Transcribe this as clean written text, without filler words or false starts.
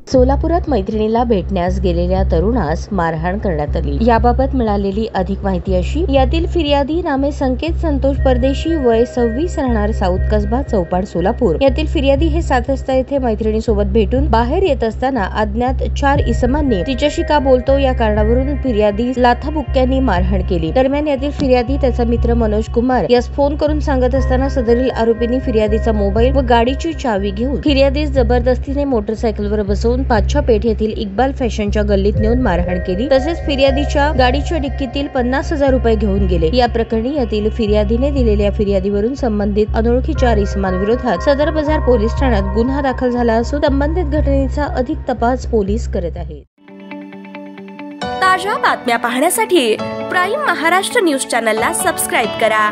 सोलापुरात मैत्रिणीला भेटण्यास गेलेल्या तरुणास मारहाण करण्यात आली। याबाबत मिळालेली अधिक माहिती अशी, यातील फिर्यादी नामे संकेत संतोष परदेशी, वय 26, राहणार साऊथ कसबा, चौपाड, सोलापूर। यातील फिर्यादी हे 7 वाजता येथे मैत्रिणीसोबत भेटून बाहेर येत असताना अज्ञात 4 इसमांनी तिच्याशी का बोलतो या कारणावरून फिर्यादी लाथाबुक्क्यांनी मारहाण केली। दरम्यान यातील फिर्यादी त्याचा मित्र मनोज कुमार यास फोन करून सांगत असताना सदरील आरोपींनी फिर्यादीचा मोबाईल व गाडीची चावी घेऊन फिर्यादीस जबरदस्तीने मोटरसायकलवर बसवून पाचशा पेठ येथील इक्बाल फॅशनच्या गल्लीत नेऊन मारहाण केली। तसेच फिर्यादीच्या गाडीच्या डिक्कीतील 50,000 रुपये घेऊन गेले। या प्रकरणी यातील फिर्यादीने दिलेल्या फिर्यादीवरून संबंधित अनोळखी 4 इसमांविरोधात सदर बाजार पोलीस ठाण्यात गुन्हा दाखल झाला असून संबंधित घटनेचा अधिक तपास पोलीस करत आहेत। ताज्या बातम्या पाहण्यासाठी प्राईम महाराष्ट्र न्यूज चॅनलला सबस्क्राईब करा।